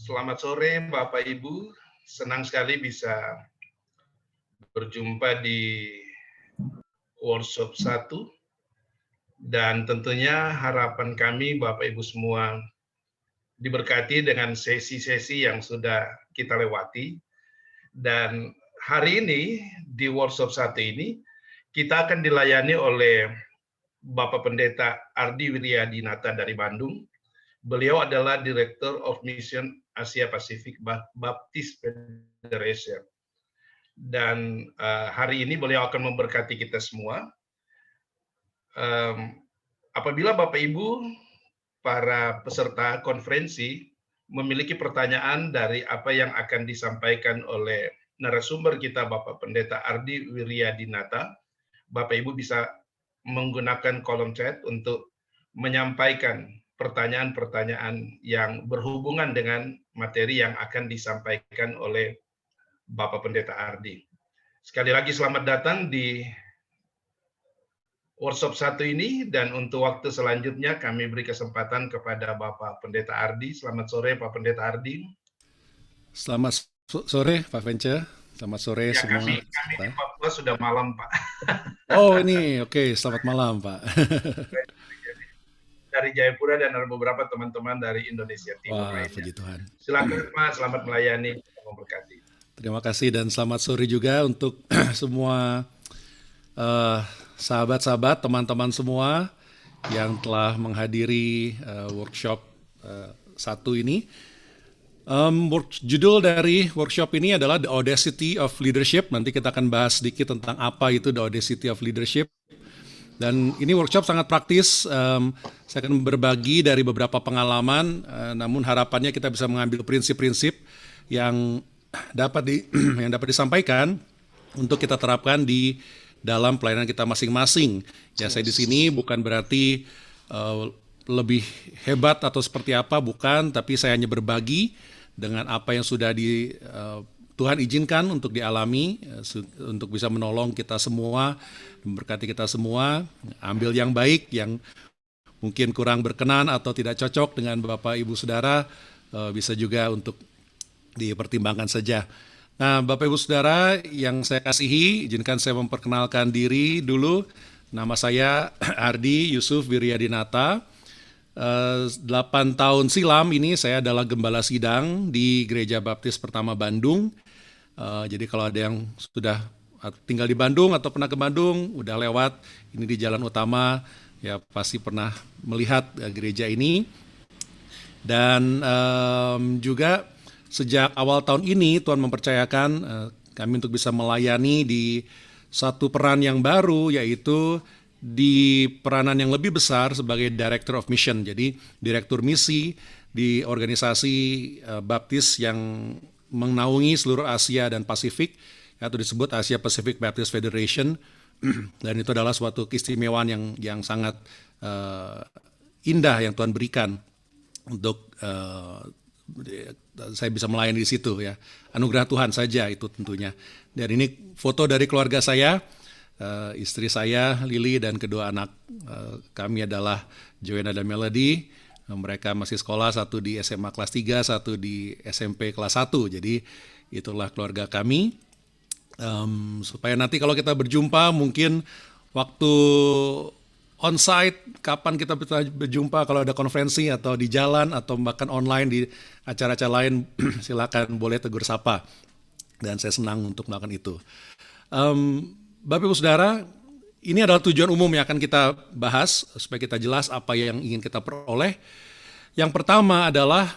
Selamat sore Bapak Ibu, senang sekali bisa berjumpa di workshop 1 dan tentunya harapan kami Bapak Ibu semua diberkati dengan sesi-sesi yang sudah kita lewati. Dan hari ini di workshop 1 ini kita akan dilayani oleh Bapak Pendeta Ardi Wiryadinata dari Bandung. Beliau adalah Director of Mission Asia Pacific Baptist Federation. Dan hari ini beliau akan memberkati kita semua. Apabila Bapak Ibu, para peserta konferensi, memiliki pertanyaan dari apa yang akan disampaikan oleh narasumber kita, Bapak Pendeta Ardi Wiryadinata, Bapak Ibu bisa menggunakan kolom chat untuk menyampaikan pertanyaan-pertanyaan yang berhubungan dengan materi yang akan disampaikan oleh Bapak Pendeta Ardi. Sekali lagi selamat datang di workshop 1 ini, dan untuk waktu selanjutnya kami beri kesempatan kepada Bapak Pendeta Ardi. Selamat sore Pak Pendeta Ardi. Selamat sore Pak Vence. Selamat sore ya, semua. Kami di Papua sudah malam Pak. Oh ini oke, selamat malam Pak. Dari Jayapura dan ada beberapa teman-teman dari Indonesia Timur lainnya. Puji Tuhan. Silakan Pak, selamat melayani, memberkati. Terima kasih dan selamat sore juga untuk semua sahabat-sahabat, teman-teman semua yang telah menghadiri workshop 1 ini. Judul dari workshop ini adalah The Audacity of Leadership. Nanti kita akan bahas sedikit tentang apa itu The Audacity of Leadership. Dan ini workshop sangat praktis. Saya akan berbagi dari beberapa pengalaman, namun harapannya kita bisa mengambil prinsip-prinsip yang dapat disampaikan untuk kita terapkan di dalam pelayanan kita masing-masing. Ya, saya di sini bukan berarti lebih hebat atau seperti apa, bukan, tapi saya hanya berbagi dengan apa yang sudah Tuhan izinkan untuk dialami, untuk bisa menolong kita semua, memberkati kita semua, ambil yang baik, yang mungkin kurang berkenan atau tidak cocok dengan Bapak Ibu Saudara, bisa juga untuk dipertimbangkan saja. Nah, Bapak Ibu Saudara yang saya kasihi, izinkan saya memperkenalkan diri dulu. Nama saya Ardi Yusuf Wiryadinata. 8 tahun silam ini saya adalah gembala sidang di Gereja Baptis Pertama Bandung. Jadi kalau ada yang sudah tinggal di Bandung atau pernah ke Bandung, udah lewat ini di jalan utama, ya pasti pernah melihat gereja ini. Dan juga sejak awal tahun ini Tuhan mempercayakan kami untuk bisa melayani di satu peran yang baru, yaitu di peranan yang lebih besar sebagai Director of Mission. Jadi Direktur Misi di organisasi Baptis yang menaungi seluruh Asia dan Pasifik, atau disebut Asia Pacific Baptist Federation. Dan itu adalah suatu keistimewaan yang sangat indah yang Tuhan berikan untuk saya bisa melayani di situ, ya. Anugerah Tuhan saja itu tentunya. Dan ini foto dari keluarga saya, istri saya Lili dan kedua anak kami adalah Joanna dan Melody. Mereka masih sekolah, satu di SMA kelas 3, satu di SMP kelas 1. Jadi itulah keluarga kami. Supaya nanti kalau kita berjumpa mungkin waktu on-site, kapan kita berjumpa, kalau ada konferensi atau di jalan atau bahkan online di acara-acara lain, silakan boleh tegur sapa. Dan saya senang untuk melakukan itu. Bapak Ibu Saudara, ini adalah tujuan umum yang akan kita bahas supaya kita jelas apa yang ingin kita peroleh. Yang pertama adalah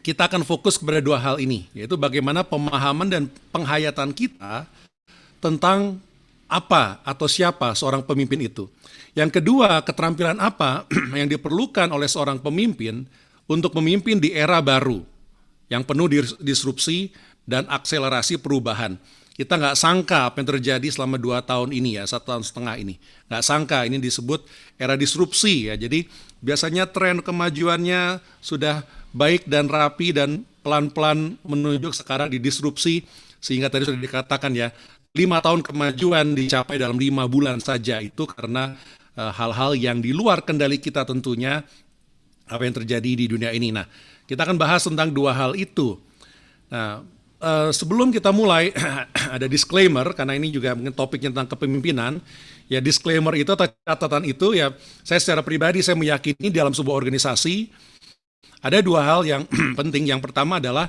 kita akan fokus kepada 2 hal ini, yaitu bagaimana pemahaman dan penghayatan kita tentang apa atau siapa seorang pemimpin itu. Yang kedua, keterampilan apa yang diperlukan oleh seorang pemimpin untuk memimpin di era baru yang penuh disrupsi dan akselerasi perubahan. Kita nggak sangka apa yang terjadi selama 2 tahun ini, ya, 1,5 tahun ini. Nggak sangka, ini disebut era disrupsi, ya. Jadi biasanya tren kemajuannya sudah baik dan rapi dan pelan-pelan menunjuk sekarang didisrupsi, sehingga tadi sudah dikatakan, ya, 5 tahun kemajuan dicapai dalam 5 bulan saja. Itu karena hal-hal yang di luar kendali kita tentunya apa yang terjadi di dunia ini. Nah, kita akan bahas tentang dua hal itu. Nah, sebelum kita mulai, ada disclaimer, karena ini juga mungkin topiknya tentang kepemimpinan. Ya, disclaimer itu atau catatan itu, ya saya secara pribadi saya meyakini dalam sebuah organisasi ada dua hal yang penting. Yang pertama adalah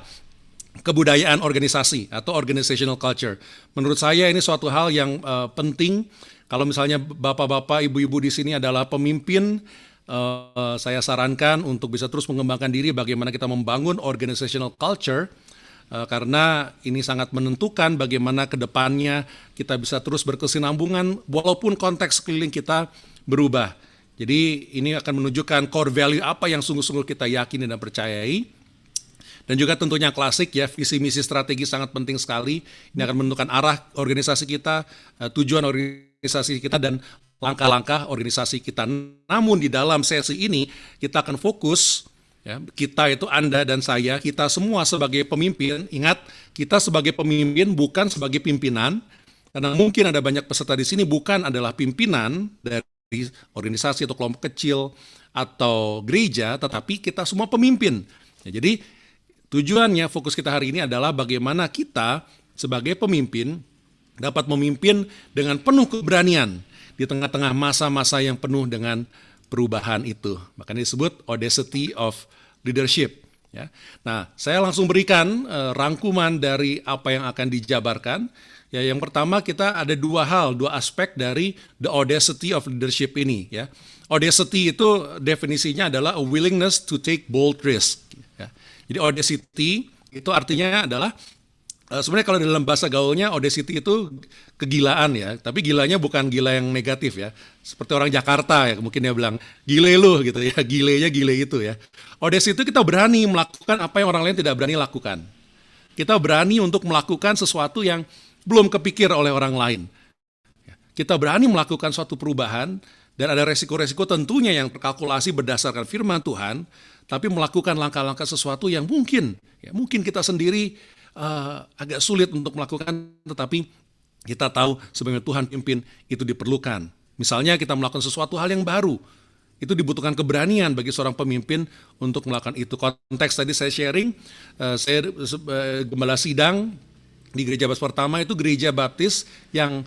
kebudayaan organisasi atau organizational culture. Menurut saya ini suatu hal yang penting. Kalau misalnya bapak-bapak, ibu-ibu di sini adalah pemimpin, saya sarankan untuk bisa terus mengembangkan diri bagaimana kita membangun organizational culture, karena ini sangat menentukan bagaimana ke depannya kita bisa terus berkesinambungan walaupun konteks sekeliling kita berubah. Jadi ini akan menunjukkan core value apa yang sungguh-sungguh kita yakini dan percayai. Dan juga tentunya klasik ya, visi misi strategi sangat penting sekali. Ini akan menentukan arah organisasi kita, tujuan organisasi kita, dan langkah-langkah organisasi kita. Namun di dalam sesi ini kita akan fokus, ya, kita itu Anda dan saya, kita semua sebagai pemimpin. Ingat, kita sebagai pemimpin bukan sebagai pimpinan, karena mungkin ada banyak peserta di sini bukan adalah pimpinan dari organisasi atau kelompok kecil atau gereja, tetapi kita semua pemimpin. Ya, jadi tujuannya, fokus kita hari ini adalah bagaimana kita sebagai pemimpin dapat memimpin dengan penuh keberanian di tengah-tengah masa-masa yang penuh dengan perubahan itu. Makanya disebut audacity of leadership. Ya. Nah, saya langsung berikan rangkuman dari apa yang akan dijabarkan. Ya, yang pertama kita ada dua aspek dari the audacity of leadership ini. Ya. Audacity itu definisinya adalah a willingness to take bold risk. Ya. Jadi audacity itu artinya adalah sebenarnya kalau dalam bahasa gaulnya audacity itu kegilaan ya, tapi gilanya bukan gila yang negatif ya. Seperti orang Jakarta ya, mungkin dia bilang gile lu gitu ya, gilenya gile itu ya. Audacity itu kita berani melakukan apa yang orang lain tidak berani lakukan. Kita berani untuk melakukan sesuatu yang belum kepikir oleh orang lain. Kita berani melakukan suatu perubahan dan ada resiko-resiko tentunya yang terkalkulasi berdasarkan firman Tuhan, tapi melakukan langkah-langkah sesuatu yang mungkin kita sendiri agak sulit untuk melakukan, tetapi kita tahu sebenarnya Tuhan pimpin itu diperlukan. Misalnya kita melakukan sesuatu hal yang baru, itu dibutuhkan keberanian bagi seorang pemimpin untuk melakukan itu. Konteks tadi saya sharing, saya gembala sidang di gereja Baptis pertama, itu gereja Baptis yang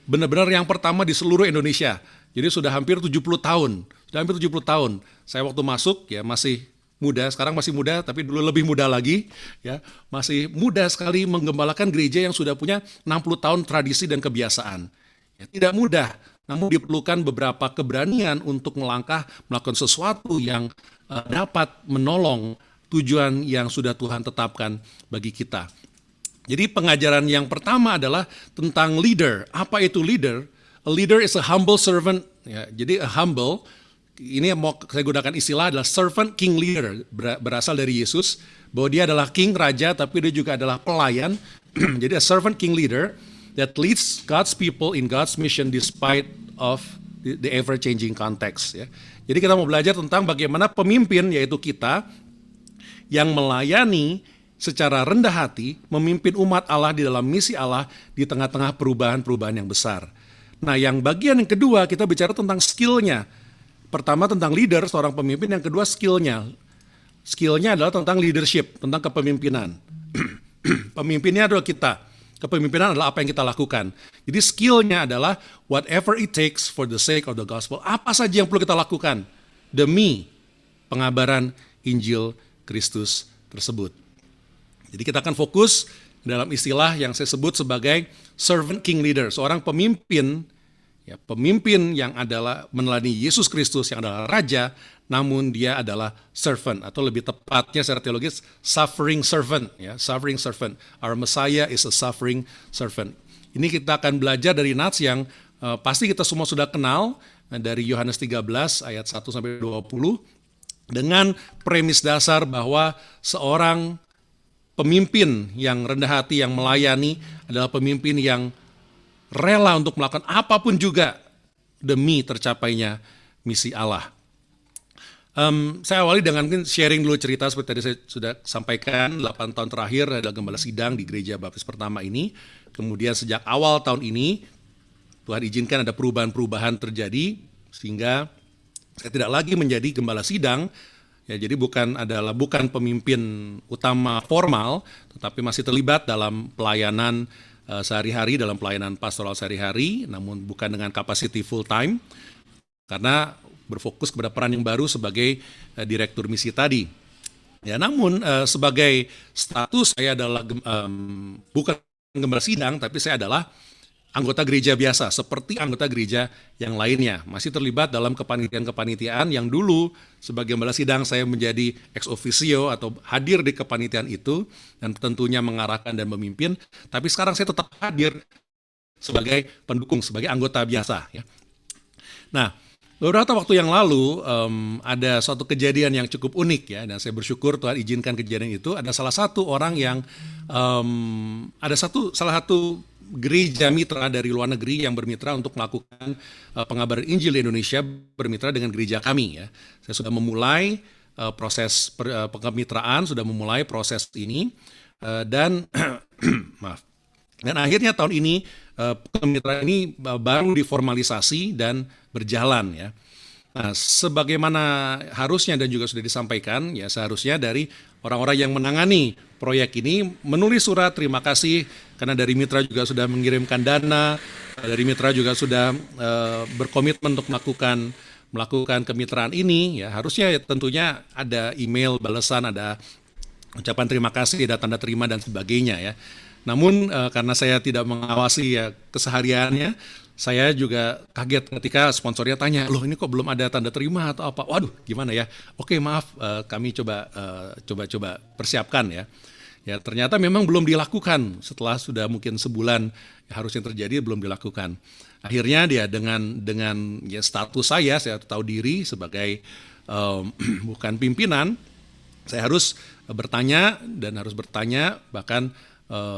benar-benar yang pertama di seluruh Indonesia. Jadi sudah hampir 70 tahun. Saya waktu masuk ya masih muda, sekarang masih muda, tapi dulu lebih muda lagi, ya, masih muda sekali menggembalakan gereja yang sudah punya 60 tahun tradisi dan kebiasaan. Ya, tidak mudah, namun diperlukan beberapa keberanian untuk melakukan sesuatu yang dapat menolong tujuan yang sudah Tuhan tetapkan bagi kita. Jadi pengajaran yang pertama adalah tentang leader. Apa itu leader? A leader is a humble servant. Ya, jadi a humble, ini yang mau saya gunakan istilah adalah servant king leader, berasal dari Yesus, bahwa dia adalah king, raja, tapi dia juga adalah pelayan. Jadi a servant king leader that leads God's people in God's mission despite of the ever-changing context. Ya. Jadi kita mau belajar tentang bagaimana pemimpin, yaitu kita, yang melayani secara rendah hati, memimpin umat Allah di dalam misi Allah di tengah-tengah perubahan-perubahan yang besar. Nah, yang bagian yang kedua kita bicara tentang skill-nya. Pertama tentang leader, seorang pemimpin. Yang kedua skillnya. Skillnya adalah tentang leadership, tentang kepemimpinan. Pemimpinnya adalah kita. Kepemimpinan adalah apa yang kita lakukan. Jadi skillnya adalah whatever it takes for the sake of the gospel. Apa saja yang perlu kita lakukan demi pengabaran Injil Kristus tersebut. Jadi kita akan fokus dalam istilah yang saya sebut sebagai servant king leader. Seorang pemimpin, ya, pemimpin yang adalah meneladani Yesus Kristus yang adalah raja, namun dia adalah servant, atau lebih tepatnya secara teologis suffering servant, ya, suffering servant. Our Messiah is a suffering servant. Ini kita akan belajar dari nats yang pasti kita semua sudah kenal, dari Yohanes 13 ayat 1 sampai 20 dengan premis dasar bahwa seorang pemimpin yang rendah hati, yang melayani adalah pemimpin yang rela untuk melakukan apapun juga demi tercapainya misi Allah. Saya awali dengan mungkin sharing dulu cerita seperti tadi saya sudah sampaikan. 8 tahun terakhir adalah gembala sidang di gereja Baptis pertama ini. Kemudian sejak awal tahun ini Tuhan izinkan ada perubahan-perubahan terjadi sehingga Saya tidak lagi menjadi gembala sidang, ya, jadi bukan pemimpin utama formal, tetapi masih terlibat dalam pelayanan sehari-hari, dalam pelayanan pastoral sehari-hari, namun bukan dengan capacity full time, karena berfokus kepada peran yang baru sebagai direktur misi tadi. Ya, namun sebagai status saya adalah bukan gembala sidang, tapi saya adalah anggota gereja biasa, seperti anggota gereja yang lainnya. Masih terlibat dalam kepanitiaan-kepanitiaan yang dulu sebagai gembala sidang saya menjadi ex officio atau hadir di kepanitiaan itu, dan tentunya mengarahkan dan memimpin, tapi sekarang saya tetap hadir sebagai pendukung, sebagai anggota biasa. Ya. Nah, beberapa waktu yang lalu ada suatu kejadian yang cukup unik, ya, dan saya bersyukur Tuhan izinkan kejadian itu. Ada salah satu orang yang salah satu gereja mitra dari luar negeri yang bermitra untuk melakukan pengabaran Injil di Indonesia, bermitra dengan gereja kami. Ya. Saya sudah memulai proses kemitraan, sudah memulai proses ini, dan maaf. Dan akhirnya tahun ini kemitraan ini baru diformalisasi dan berjalan, ya. Nah, sebagaimana harusnya dan juga sudah disampaikan, ya, seharusnya dari orang-orang yang menangani proyek ini menulis surat terima kasih, karena dari mitra juga sudah mengirimkan dana, dari mitra juga sudah berkomitmen untuk melakukan kemitraan ini, ya. Harusnya ya, tentunya ada email balasan, ada ucapan terima kasih, ada tanda terima dan sebagainya, ya. Namun karena saya tidak mengawasi, ya, kesehariannya, saya juga kaget ketika sponsornya tanya, loh ini kok belum ada tanda terima atau apa? Waduh, gimana ya? Oke, maaf, kami coba persiapkan, ya. Ya, ternyata memang belum dilakukan setelah sudah mungkin sebulan ya, harusnya terjadi, belum dilakukan. Akhirnya dia dengan ya, status saya tahu diri sebagai bukan pimpinan, saya harus bertanya bahkan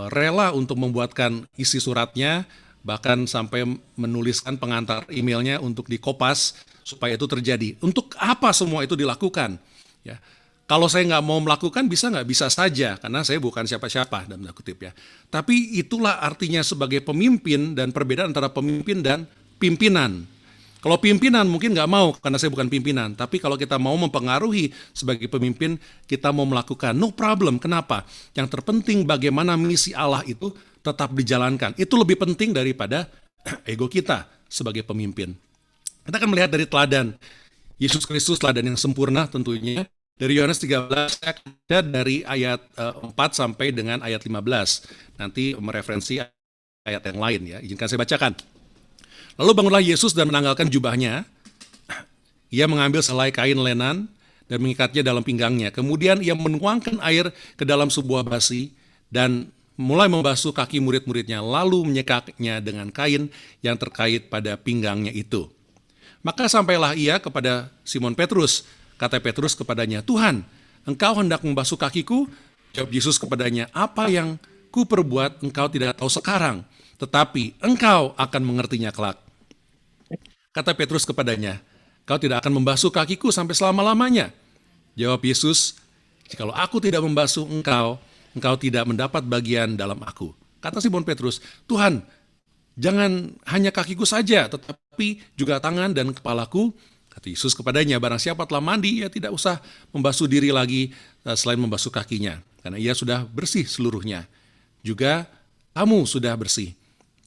rela untuk membuatkan isi suratnya, bahkan sampai menuliskan pengantar emailnya untuk dikopas supaya itu terjadi. Untuk apa semua itu dilakukan? Ya, kalau saya nggak mau melakukan nggak bisa saja, karena saya bukan siapa-siapa dalam tanda kutip, ya. Tapi itulah artinya sebagai pemimpin dan perbedaan antara pemimpin dan pimpinan. Kalau pimpinan mungkin nggak mau karena saya bukan pimpinan, tapi kalau kita mau mempengaruhi sebagai pemimpin, kita mau melakukan, no problem. Kenapa? Yang terpenting bagaimana misi Allah itu tetap dijalankan. Itu lebih penting daripada ego kita sebagai pemimpin. Kita akan melihat dari teladan Yesus Kristus, teladan yang sempurna tentunya. Dari Yohanes 13, saya akan baca dari ayat 4 sampai dengan ayat 15. Nanti mereferensi ayat yang lain, ya. Izinkan saya bacakan. Lalu bangunlah Yesus dan menanggalkan jubahnya. Ia mengambil selai kain lenan dan mengikatnya dalam pinggangnya. Kemudian ia menuangkan air ke dalam sebuah basi dan mulai membasuh kaki murid-muridnya, lalu menyekaknya dengan kain yang terkait pada pinggangnya itu. Maka sampailah ia kepada Simon Petrus. Kata Petrus kepadanya, Tuhan, engkau hendak membasuh kakiku? Jawab Yesus kepadanya, apa yang ku perbuat engkau tidak tahu sekarang, tetapi engkau akan mengertinya kelak. Kata Petrus kepadanya, kau tidak akan membasuh kakiku sampai selama-lamanya. Jawab Yesus, jikalau aku tidak membasuh engkau, engkau tidak mendapat bagian dalam aku. Kata Simon Petrus, Tuhan, jangan hanya kakiku saja, tetapi juga tangan dan kepalaku. Kata Yesus kepadanya, barang siapa telah mandi, ia tidak usah membasuh diri lagi selain membasuh kakinya, karena ia sudah bersih seluruhnya. Juga kamu sudah bersih,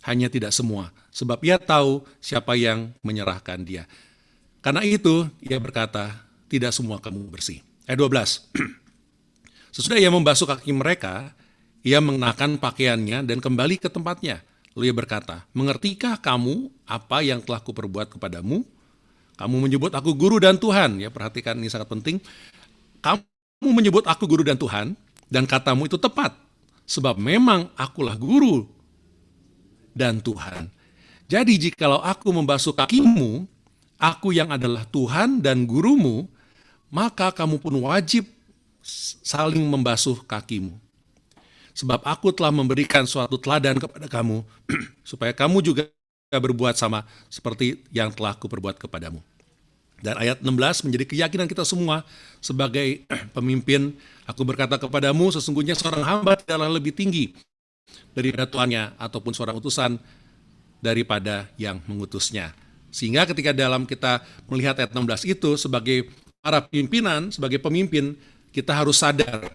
hanya tidak semua, sebab ia tahu siapa yang menyerahkan dia. Karena itu, ia berkata, tidak semua kamu bersih. Ayat 12. Sesudah ia membasuh kaki mereka, ia mengenakan pakaiannya dan kembali ke tempatnya. Lalu ia berkata, mengertikah kamu apa yang telah kuperbuat kepadamu? Kamu menyebut aku guru dan Tuhan. Ya, perhatikan ini sangat penting. Kamu menyebut aku guru dan Tuhan, dan katamu itu tepat. Sebab memang akulah guru dan Tuhan. Jadi jikalau aku membasuh kakimu, aku yang adalah Tuhan dan gurumu, maka kamu pun wajib saling membasuh kakimu. Sebab aku telah memberikan suatu teladan kepada kamu, supaya kamu juga berbuat sama seperti yang telah kuperbuat kepadamu. Dan ayat 16 menjadi keyakinan kita semua sebagai pemimpin. Aku berkata kepadamu, sesungguhnya seorang hamba tidaklah lebih tinggi daripada tuannya, ataupun seorang utusan daripada yang mengutusnya. Sehingga ketika dalam kita melihat ayat 16 itu sebagai para pimpinan, sebagai pemimpin, kita harus sadar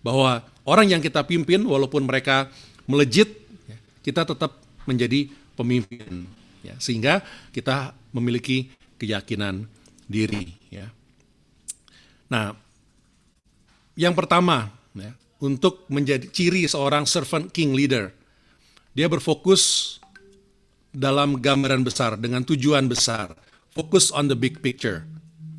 bahwa orang yang kita pimpin walaupun mereka melejit, kita tetap menjadi pemimpin. Ya, sehingga kita memiliki keyakinan diri. Ya. Nah, yang pertama, ya, untuk menjadi ciri seorang servant king leader, dia berfokus dalam gambaran besar, dengan tujuan besar. Focus on the big picture.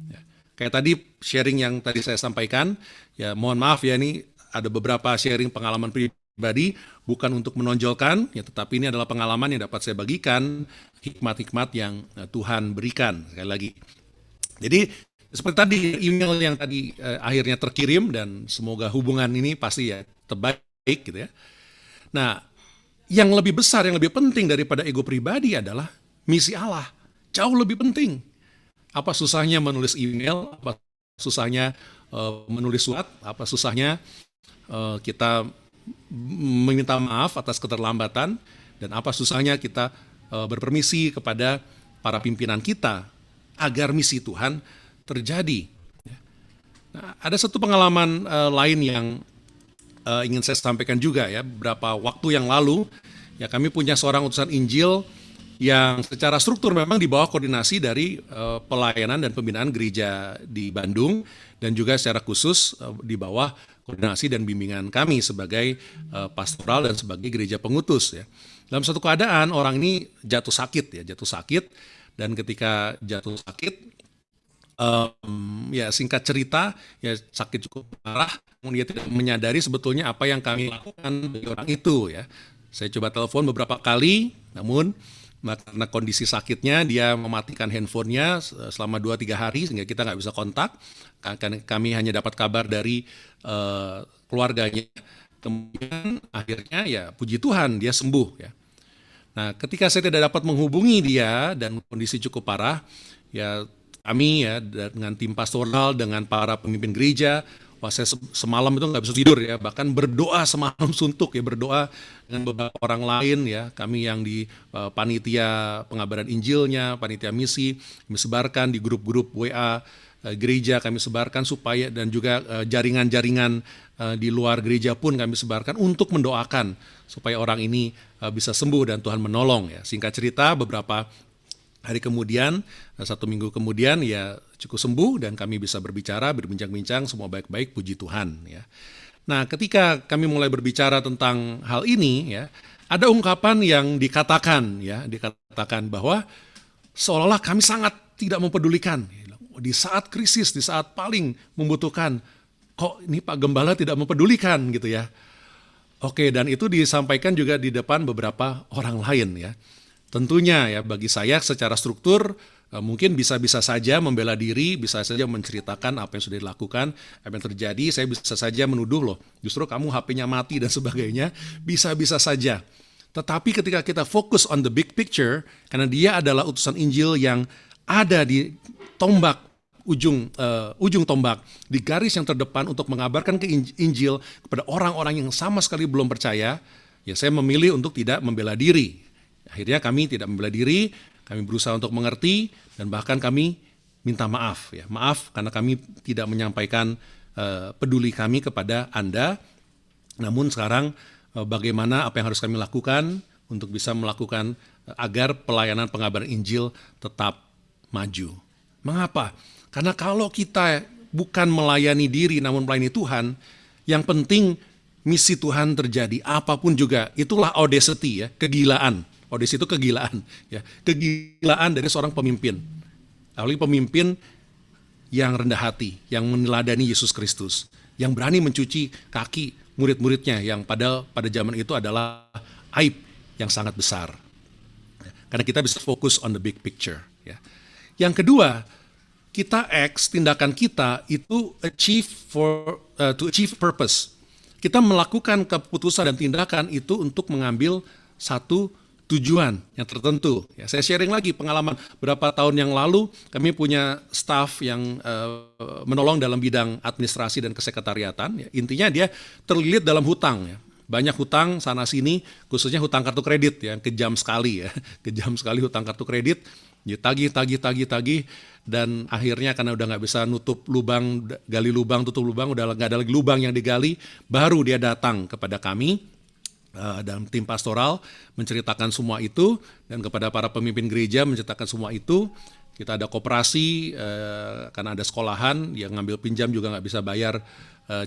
Ya. Kayak tadi sharing yang tadi saya sampaikan, ya mohon maaf ya, ini ada beberapa sharing pengalaman pribadi, bukan untuk menonjolkan, ya, tetapi ini adalah pengalaman yang dapat saya bagikan, hikmat-hikmat yang Tuhan berikan. Sekali lagi. Jadi seperti tadi email yang tadi akhirnya terkirim, dan semoga hubungan ini pasti ya terbaik gitu ya. Nah, yang lebih besar, yang lebih penting daripada ego pribadi adalah misi Allah. Jauh lebih penting. Apa susahnya menulis email, apa susahnya menulis surat, apa susahnya kita meminta maaf atas keterlambatan, dan apa susahnya kita berpermisi kepada para pimpinan kita agar misi Tuhan terjadi. Nah, ada satu pengalaman lain yang ingin saya sampaikan juga ya. Beberapa waktu yang lalu, ya kami punya seorang utusan Injil yang secara struktur memang di bawah koordinasi dari pelayanan dan pembinaan gereja di Bandung, dan juga secara khusus di bawah koordinasi dan bimbingan kami sebagai pastoral dan sebagai gereja pengutus ya. Dalam satu keadaan orang ini jatuh sakit, dan ketika jatuh sakit, ya singkat cerita, ya sakit cukup parah, kemudian dia tidak menyadari sebetulnya apa yang kami lakukan bagi orang itu ya. Saya coba telepon beberapa kali, namun karena kondisi sakitnya dia mematikan handphonenya selama 2-3 hari sehingga kita nggak bisa kontak. Kami hanya dapat kabar dari keluarganya. Kemudian akhirnya ya puji Tuhan dia sembuh ya. Nah, ketika saya tidak dapat menghubungi dia dan kondisi cukup parah, ya kami ya dengan tim pastoral, dengan para pemimpin gereja, saya semalam itu nggak bisa tidur ya, bahkan berdoa semalam suntuk ya, berdoa dengan beberapa orang lain ya, kami yang di panitia pengabaran Injilnya, panitia misi, kami sebarkan di grup-grup WA gereja, kami sebarkan supaya, dan juga jaringan-jaringan di luar gereja pun kami sebarkan untuk mendoakan supaya orang ini bisa sembuh dan Tuhan menolong ya. Singkat cerita, beberapa hari kemudian, 1 minggu kemudian ya cukup sembuh dan kami bisa berbicara, berbincang-bincang, semua baik-baik, puji Tuhan ya. Nah, ketika kami mulai berbicara tentang hal ini ya, ada ungkapan yang dikatakan bahwa seolah-olah kami sangat tidak mempedulikan. Di saat krisis, di saat paling membutuhkan, kok ini Pak Gembala tidak mempedulikan gitu ya. Oke, dan itu disampaikan juga di depan beberapa orang lain ya. Tentunya ya bagi saya secara struktur mungkin bisa-bisa saja membela diri, bisa saja menceritakan apa yang sudah dilakukan, apa yang terjadi, saya bisa saja menuduh loh, justru kamu HP-nya mati dan sebagainya, bisa-bisa saja. Tetapi ketika kita fokus on the big picture, karena dia adalah utusan Injil yang ada di tombak, ujung tombak, di garis yang terdepan untuk mengabarkan ke Injil kepada orang-orang yang sama sekali belum percaya, ya saya memilih untuk tidak membela diri. Akhirnya kami tidak membela diri, kami berusaha untuk mengerti, dan bahkan kami minta maaf. Ya. Maaf karena kami tidak menyampaikan peduli kami kepada Anda. Namun sekarang bagaimana apa yang harus kami lakukan untuk bisa melakukan agar pelayanan pengabaran Injil tetap maju. Mengapa? Karena kalau kita bukan melayani diri namun melayani Tuhan, yang penting misi Tuhan terjadi apapun juga. Itulah audacity ya, kegilaan. Audacity itu kegilaan ya, kegilaan dari seorang pemimpin. Apalagi pemimpin yang rendah hati, yang meneladani Yesus Kristus, yang berani mencuci kaki murid-muridnya yang padahal pada zaman itu adalah aib yang sangat besar. Karena kita bisa fokus on the big picture ya. Yang kedua, tindakan kita itu to achieve purpose. Kita melakukan keputusan dan tindakan itu untuk mengambil satu tujuan yang tertentu. Ya, saya sharing lagi pengalaman beberapa tahun yang lalu, kami punya staff yang menolong dalam bidang administrasi dan kesekretariatan. Ya, intinya dia terlilit dalam hutang. Ya. banyak hutang sana sini, khususnya hutang kartu kredit ya, kejam sekali ya, kejam sekali hutang kartu kredit, ditagih, dan akhirnya karena udah nggak bisa nutup lubang, gali lubang, tutup lubang, udah nggak ada lagi lubang yang digali, baru dia datang kepada kami dan tim pastoral menceritakan semua itu, dan kepada para pemimpin gereja menceritakan semua itu. Kita ada koperasi, karena ada sekolahan yang ngambil pinjam juga nggak bisa bayar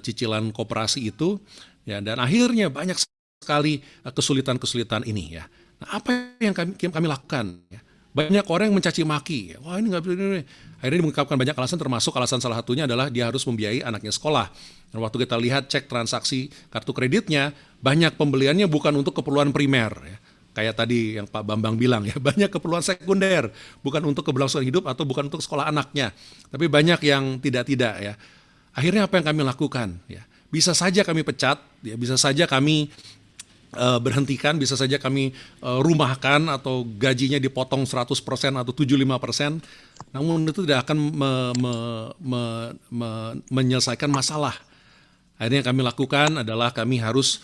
cicilan koperasi itu, ya, dan akhirnya banyak sekali kesulitan-kesulitan ini ya. Nah, apa yang kami lakukan? Ya? Banyak orang yang mencaci maki, wah ini nggak boleh ini. Akhirnya mengungkapkan banyak alasan, termasuk alasan salah satunya adalah dia harus membiayai anaknya sekolah. Dan waktu kita lihat cek transaksi kartu kreditnya, banyak pembeliannya bukan untuk keperluan primer. Ya. Kayak tadi yang Pak Bambang bilang ya, banyak keperluan sekunder, bukan untuk keberlangsungan hidup atau bukan untuk sekolah anaknya. Tapi banyak yang tidak ya. Akhirnya apa yang kami lakukan? Ya, bisa saja kami pecat, ya, bisa saja kami berhentikan, bisa saja kami rumahkan atau gajinya dipotong 100% atau 75%. Namun itu tidak akan menyelesaikan masalah. Akhirnya yang kami lakukan adalah kami harus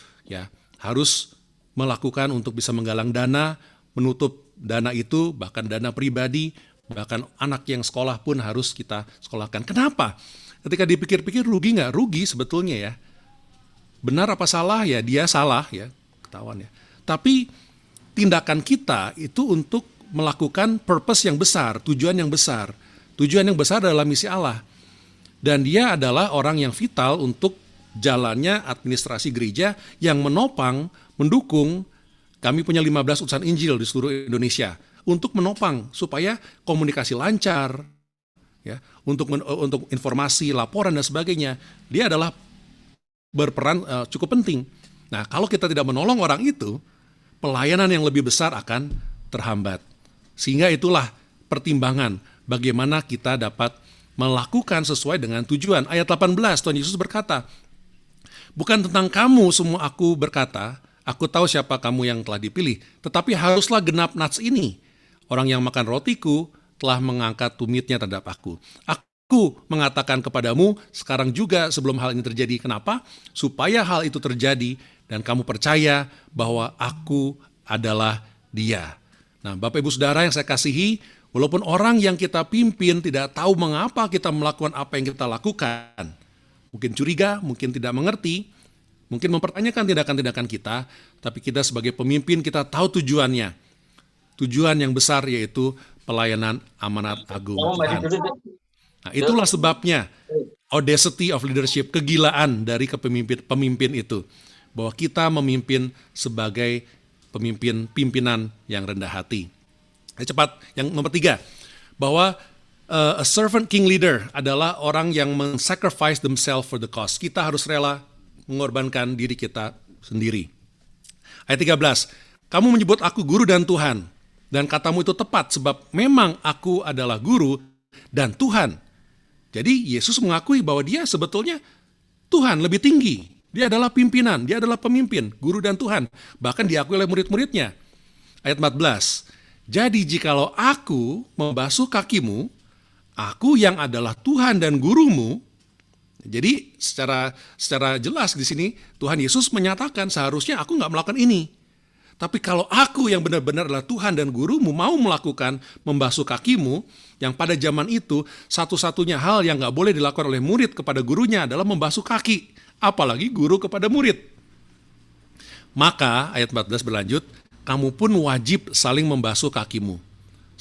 melakukan untuk bisa menggalang dana, menutup dana itu, bahkan dana pribadi, bahkan anak yang sekolah pun harus kita sekolahkan. Kenapa? Ketika dipikir-pikir rugi nggak? Rugi sebetulnya ya. Benar apa salah ya? Dia salah ya, ketahuan ya. Tapi tindakan kita itu untuk melakukan purpose yang besar, tujuan yang besar. Tujuan yang besar adalah misi Allah. Dan dia adalah orang yang vital untuk jalannya administrasi gereja yang menopang, mendukung. Kami punya 15 utusan Injil di seluruh Indonesia untuk menopang supaya komunikasi lancar, ya, untuk informasi, laporan dan sebagainya. Dia adalah berperan cukup penting. Nah, kalau kita tidak menolong orang itu, pelayanan yang lebih besar akan terhambat. Sehingga itulah pertimbangan bagaimana kita dapat melakukan sesuai dengan tujuan. Ayat 18, Tuhan Yesus berkata, bukan tentang kamu semua aku berkata, aku tahu siapa kamu yang telah dipilih, tetapi haruslah genap nats ini. Orang yang makan rotiku telah mengangkat tumitnya terhadap aku. Aku mengatakan kepadamu sekarang juga sebelum hal ini terjadi. Kenapa? Supaya hal itu terjadi dan kamu percaya bahwa aku adalah Dia. Nah, Bapak Ibu Saudara yang saya kasihi, walaupun orang yang kita pimpin tidak tahu mengapa kita melakukan apa yang kita lakukan, mungkin curiga, mungkin tidak mengerti, mungkin mempertanyakan tindakan-tindakan kita, tapi kita sebagai pemimpin kita tahu tujuannya. Tujuan yang besar yaitu pelayanan amanat agung Tuhan. Nah, itulah sebabnya audacity of leadership, kegilaan dari pemimpin itu. Bahwa kita memimpin sebagai pimpinan yang rendah hati. Cepat, yang nomor 3, bahwa a servant king leader adalah orang yang men-sacrifice themselves for the cause. Kita harus rela mengorbankan diri kita sendiri. Ayat 13, kamu menyebut aku guru dan Tuhan, dan katamu itu tepat sebab memang aku adalah guru dan Tuhan. Jadi Yesus mengakui bahwa dia sebetulnya Tuhan lebih tinggi. Dia adalah pimpinan, dia adalah pemimpin, guru dan Tuhan. Bahkan diakui oleh murid-muridnya. Ayat 14, jadi jikalau aku membasuh kakimu, aku yang adalah Tuhan dan gurumu. Jadi secara jelas di sini Tuhan Yesus menyatakan seharusnya aku nggak melakukan ini. Tapi kalau aku yang benar-benar adalah Tuhan dan gurumu mau melakukan membasuh kakimu, yang pada zaman itu satu-satunya hal yang nggak boleh dilakukan oleh murid kepada gurunya adalah membasuh kaki, apalagi guru kepada murid. Maka ayat 14 berlanjut, kamu pun wajib saling membasuh kakimu,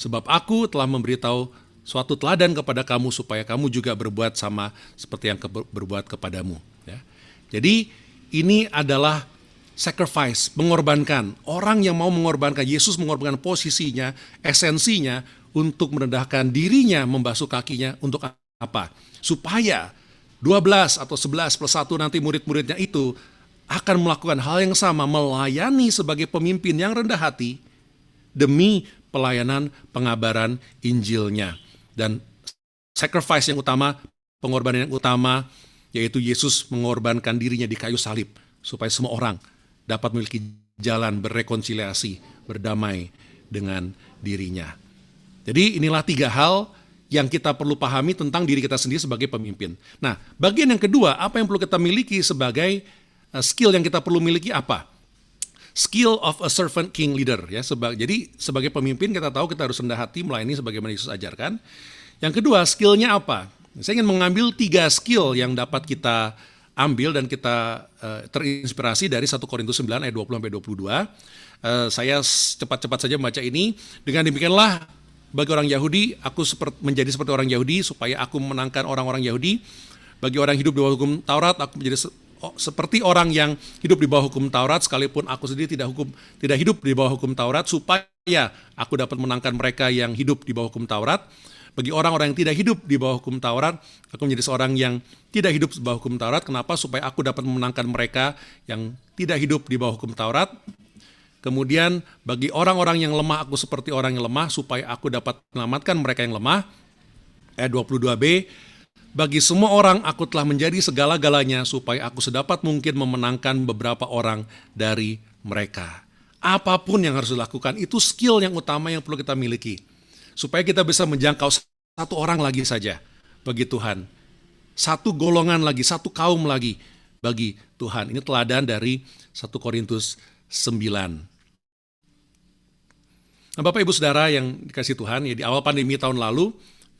sebab aku telah memberitahu suatu teladan kepada kamu supaya kamu juga berbuat sama seperti yang berbuat kepadamu. Ya. Jadi ini adalah sacrifice, mengorbankan. Orang yang mau mengorbankan, Yesus mengorbankan posisinya, esensinya untuk merendahkan dirinya, membasuh kakinya untuk apa? Supaya 12 atau 11 plus 1 nanti murid-muridnya itu akan melakukan hal yang sama, melayani sebagai pemimpin yang rendah hati demi pelayanan pengabaran Injilnya. Dan sacrifice yang utama, pengorbanan yang utama, yaitu Yesus mengorbankan dirinya di kayu salib supaya semua orang dapat memiliki jalan berrekonsiliasi, berdamai dengan dirinya. Jadi inilah 3 hal yang kita perlu pahami tentang diri kita sendiri sebagai pemimpin. Nah, bagian yang kedua, apa yang perlu kita miliki sebagai skill yang kita perlu miliki apa? Skill of a servant king leader ya. Jadi sebagai pemimpin kita tahu kita harus rendah hati melayani sebagaimana Yesus ajarkan. Yang kedua, skillnya apa? Saya ingin mengambil 3 skill yang dapat kita ambil dan kita terinspirasi dari 1 Korintus 9 ayat 20 sampai 22. Saya cepat-cepat saja membaca ini. Dengan demikianlah bagi orang Yahudi, aku menjadi seperti orang Yahudi supaya aku memenangkan orang-orang Yahudi. Bagi orang hidup di bawah hukum Taurat, aku menjadi seperti orang yang hidup di bawah hukum Taurat, sekalipun aku sendiri tidak hidup di bawah hukum Taurat, supaya aku dapat menangkan mereka yang hidup di bawah hukum Taurat. Bagi orang-orang yang tidak hidup di bawah hukum Taurat, aku menjadi seorang yang tidak hidup di bawah hukum Taurat. Kenapa? Supaya aku dapat memenangkan mereka yang tidak hidup di bawah hukum Taurat. Kemudian bagi orang-orang yang lemah, aku seperti orang yang lemah, supaya aku dapat menyelamatkan mereka yang lemah. Ayat 22b, bagi semua orang aku telah menjadi segala-galanya supaya aku sedapat mungkin memenangkan beberapa orang dari mereka. Apapun yang harus dilakukan, itu skill yang utama yang perlu kita miliki. Supaya kita bisa menjangkau satu orang lagi saja bagi Tuhan. Satu golongan lagi, satu kaum lagi bagi Tuhan. Ini teladan dari 1 Korintus 9. Nah, Bapak Ibu Saudara yang dikasih Tuhan, ya di awal pandemi tahun lalu,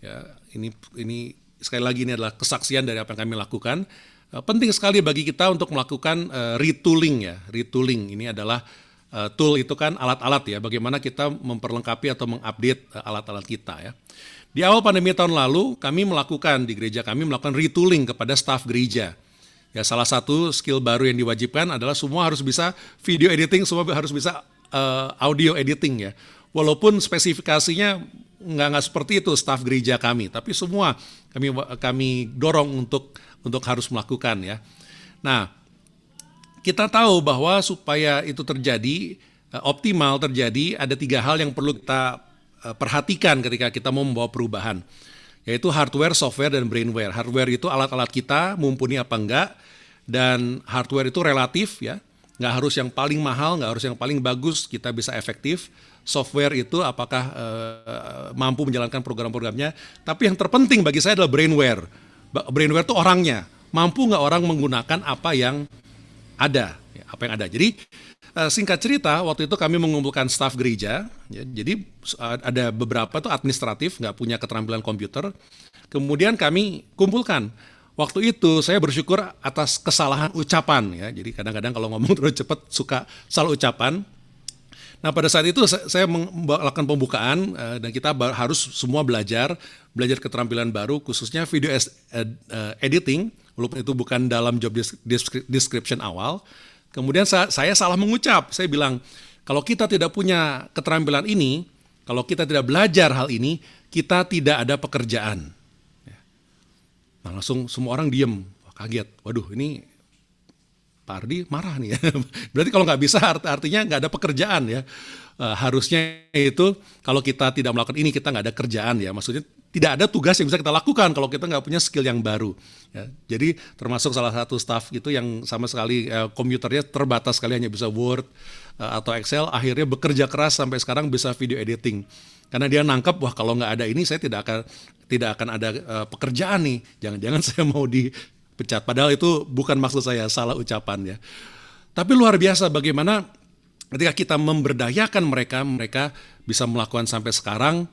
ya ini sekali lagi ini adalah kesaksian dari apa yang kami lakukan. Penting sekali bagi kita untuk melakukan retooling ya. Retooling ini adalah tool itu kan alat-alat ya. Bagaimana kita memperlengkapi atau mengupdate alat-alat kita ya. Di awal pandemi tahun lalu kami melakukan di gereja kami melakukan retooling kepada staf gereja. Ya salah satu skill baru yang diwajibkan adalah semua harus bisa video editing, semua harus bisa audio editing ya. Walaupun spesifikasinya nggak seperti itu staf gereja kami, tapi semua kami dorong untuk harus melakukan ya. Nah, kita tahu bahwa supaya itu terjadi optimal terjadi, ada 3 hal yang perlu kita perhatikan ketika kita mau membawa perubahan, yaitu hardware, software, dan brainware. Hardware itu alat-alat kita mumpuni apa enggak, dan hardware itu relatif ya, nggak harus yang paling mahal, nggak harus yang paling bagus, kita bisa efektif. Software itu apakah mampu menjalankan program-programnya. Tapi yang terpenting bagi saya adalah brainware. Brainware itu orangnya. Mampu nggak orang menggunakan apa yang ada. Jadi singkat cerita, waktu itu kami mengumpulkan staf gereja. Ya, jadi ada beberapa tuh administratif, nggak punya keterampilan komputer. Kemudian kami kumpulkan. Waktu itu saya bersyukur atas kesalahan ucapan. Ya. Jadi kadang-kadang kalau ngomong terlalu cepat suka salah ucapan. Nah pada saat itu saya melakukan pembukaan dan kita harus semua belajar keterampilan baru khususnya video editing, walaupun itu bukan dalam job description awal. Kemudian saya salah mengucap, saya bilang kalau kita tidak punya keterampilan ini, kalau kita tidak belajar hal ini, kita tidak ada pekerjaan. Nah langsung semua orang diem, kaget, waduh ini Pak Ardi marah nih ya. Berarti kalau nggak bisa artinya nggak ada pekerjaan ya. Harusnya itu kalau kita tidak melakukan ini kita nggak ada kerjaan ya. Maksudnya tidak ada tugas yang bisa kita lakukan kalau kita nggak punya skill yang baru. Ya. Jadi termasuk salah satu staff itu yang sama sekali komputernya terbatas sekali hanya bisa Word atau Excel. Akhirnya bekerja keras sampai sekarang bisa video editing. Karena dia nangkep wah kalau nggak ada ini saya tidak akan ada pekerjaan nih. Jangan-jangan saya mau dipecat. Padahal itu bukan maksud saya, salah ucapan ya. Tapi luar biasa bagaimana ketika kita memberdayakan mereka bisa melakukan sampai sekarang.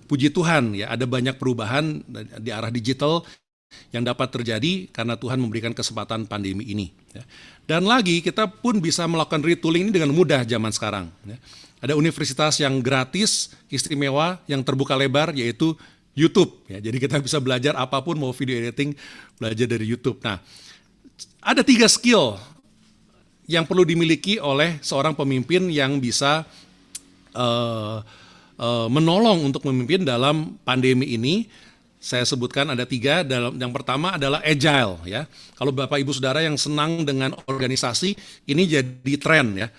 Puji Tuhan ya, ada banyak perubahan di arah digital yang dapat terjadi karena Tuhan memberikan kesempatan pandemi ini. Ya. Dan lagi kita pun bisa melakukan retooling ini dengan mudah zaman sekarang. Ya. Ada universitas yang gratis, istimewa, yang terbuka lebar yaitu YouTube. Ya. Jadi kita bisa belajar apapun, mau video editing, belajar dari YouTube. Nah, ada 3 skill yang perlu dimiliki oleh seorang pemimpin yang bisa menolong untuk memimpin dalam pandemi ini. Saya sebutkan ada 3. Yang pertama adalah agile ya. Kalau Bapak Ibu Saudara yang senang dengan organisasi, ini jadi tren ya.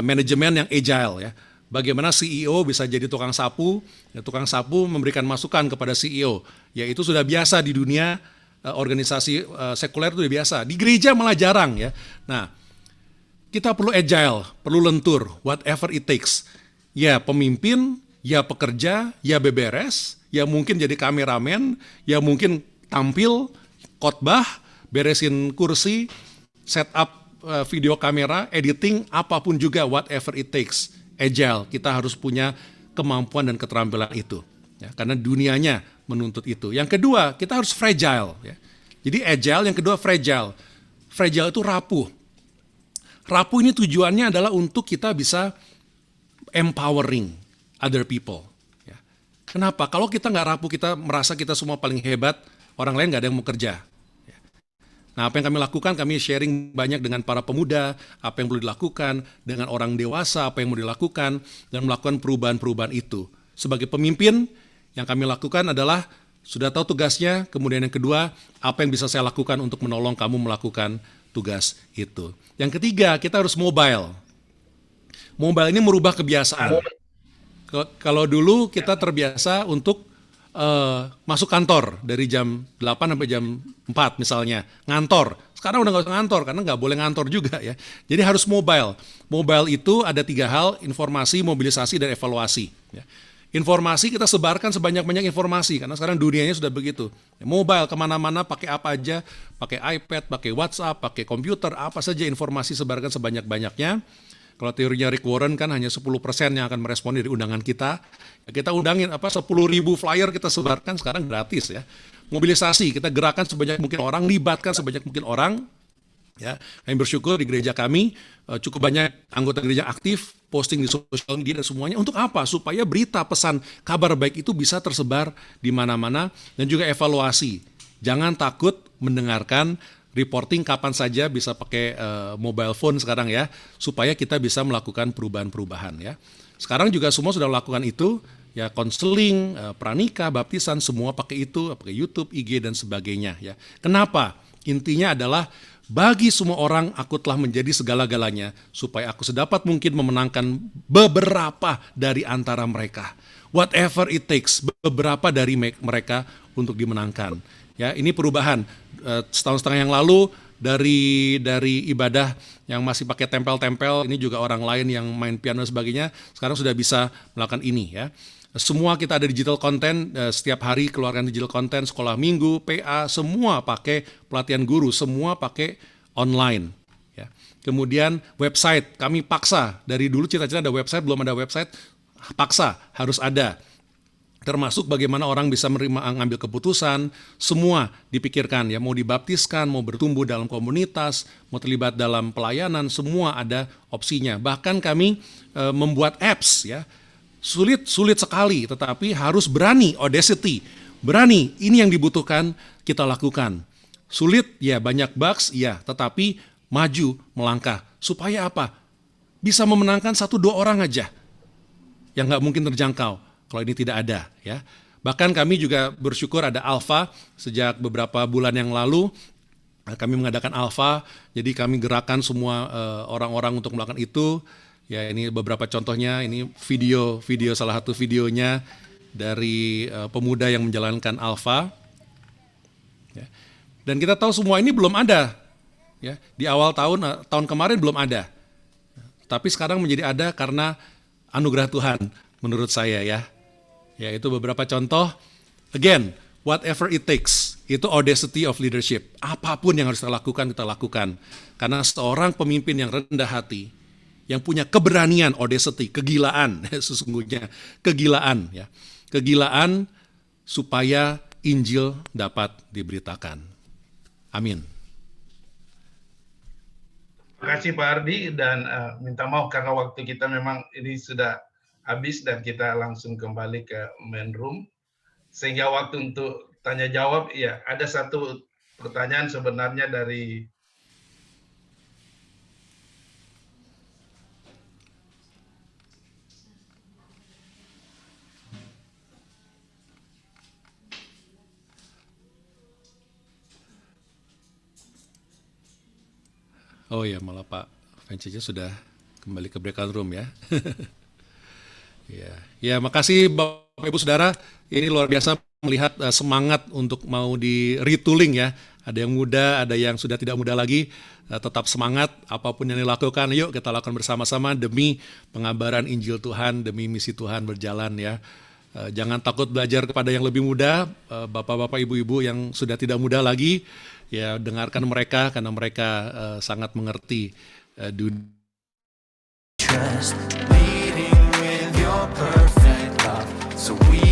Manajemen yang agile ya. Bagaimana CEO bisa jadi tukang sapu, ya, tukang sapu memberikan masukan kepada CEO. Ya itu sudah biasa di dunia organisasi sekuler, itu sudah biasa. Di gereja malah jarang ya. Nah, kita perlu agile, perlu lentur, whatever it takes. Ya pemimpin, ya pekerja, ya beberes, ya mungkin jadi kameramen, ya mungkin tampil, khotbah, beresin kursi, setup video kamera, editing, apapun juga, whatever it takes. Agile, kita harus punya kemampuan dan keterampilan itu. Ya, karena dunianya menuntut itu. Yang kedua, kita harus fragile. Ya. Jadi agile, yang kedua fragile. Fragile itu rapuh. Rapuh ini tujuannya adalah untuk kita bisa empowering other people. Ya. Kenapa? Kalau kita nggak rapuh, kita merasa kita semua paling hebat, orang lain nggak ada yang mau kerja. Nah, apa yang kami lakukan, kami sharing banyak dengan para pemuda, apa yang perlu dilakukan, dengan orang dewasa, apa yang mau dilakukan, dan melakukan perubahan-perubahan itu. Sebagai pemimpin, yang kami lakukan adalah, sudah tahu tugasnya, kemudian yang kedua, apa yang bisa saya lakukan untuk menolong kamu melakukan tugas itu. Yang ketiga, kita harus mobile. Mobile ini merubah kebiasaan. Kalau dulu kita terbiasa untuk masuk kantor dari jam 8 sampai jam 4 misalnya, ngantor. Sekarang udah nggak usah ngantor, karena nggak boleh ngantor juga ya. Jadi harus mobile. Mobile itu ada 3 hal, informasi, mobilisasi, dan evaluasi. Ya. Informasi kita sebarkan sebanyak-banyak informasi, karena sekarang dunianya sudah begitu. Mobile kemana-mana, pakai apa aja, pakai iPad, pakai WhatsApp, pakai komputer, apa saja informasi sebarkan sebanyak-banyaknya. Kalau teorinya Rick Warren kan hanya 10% yang akan merespon dari undangan kita. Ya, kita undangin 10.000 flyer kita sebarkan sekarang gratis ya. Mobilisasi, kita gerakan sebanyak mungkin orang, libatkan sebanyak mungkin orang. Ya, kami bersyukur di gereja kami cukup banyak anggota gereja aktif, posting di sosial media dan semuanya. Untuk apa? Supaya berita, pesan, kabar baik itu bisa tersebar di mana-mana, dan juga evaluasi. Jangan takut mendengarkan reporting kapan saja, bisa pakai mobile phone sekarang ya, supaya kita bisa melakukan perubahan-perubahan ya. Sekarang juga semua sudah melakukan itu, ya, konseling, pranikah, baptisan, semua pakai itu, pakai YouTube, IG dan sebagainya ya. Kenapa? Intinya adalah bagi semua orang aku telah menjadi segala-galanya, supaya aku sedapat mungkin memenangkan beberapa dari antara mereka. Whatever it takes, beberapa dari mereka untuk dimenangkan. Ya, ini perubahan. Setahun setengah yang lalu dari ibadah yang masih pakai tempel-tempel, ini juga orang lain yang main piano dan sebagainya, sekarang sudah bisa melakukan ini ya. Semua kita ada digital content, setiap hari keluarkan digital content, sekolah minggu, PA, semua pakai pelatihan guru, semua pakai online. Ya. Kemudian website, kami paksa, dari dulu cita-cita ada website, belum ada website, paksa, harus ada. Termasuk bagaimana orang bisa mengambil keputusan, semua dipikirkan ya, mau dibaptiskan, mau bertumbuh dalam komunitas, mau terlibat dalam pelayanan, semua ada opsinya. Bahkan kami membuat apps ya, sulit sekali, tetapi harus berani, audacity, berani, ini yang dibutuhkan kita lakukan. Sulit ya, banyak bugs ya, tetapi maju, melangkah, supaya apa? Bisa memenangkan 1-2 orang aja, yang nggak mungkin terjangkau kalau ini tidak ada ya. Bahkan kami juga bersyukur ada Alpha sejak beberapa bulan yang lalu. Kami mengadakan Alpha, jadi kami gerakan semua orang-orang untuk melakukan itu. Ya, ini beberapa contohnya, ini video salah satu videonya dari pemuda yang menjalankan Alpha. Ya. Dan kita tahu semua ini belum ada. Ya, di awal tahun kemarin belum ada. Tapi sekarang menjadi ada karena anugerah Tuhan menurut saya ya. Ya, itu beberapa contoh. Again, whatever it takes, itu audacity of leadership. Apapun yang harus kita lakukan. Karena seorang pemimpin yang rendah hati, yang punya keberanian, audacity, kegilaan, sesungguhnya kegilaan ya. Kegilaan supaya Injil dapat diberitakan. Amin. Terima kasih Pak Ardi, dan minta maaf karena waktu kita memang ini sudah habis dan kita langsung kembali ke main room. Sehingga waktu untuk tanya jawab, ya ada satu pertanyaan sebenarnya dari Oh ya, malah Pak Vencinya sudah kembali ke breakout room ya. Ya, makasih Bapak Ibu Saudara. Ini luar biasa melihat semangat untuk mau di retooling ya. Ada yang muda, ada yang sudah tidak muda lagi. Tetap semangat, apapun yang dilakukan, yuk kita lakukan bersama-sama demi pengabaran Injil Tuhan, demi misi Tuhan berjalan ya. Jangan takut belajar kepada yang lebih muda, bapak-bapak, ibu-ibu yang sudah tidak muda lagi, ya dengarkan mereka karena mereka sangat mengerti dunia. Trust, leading with your perfect love, so we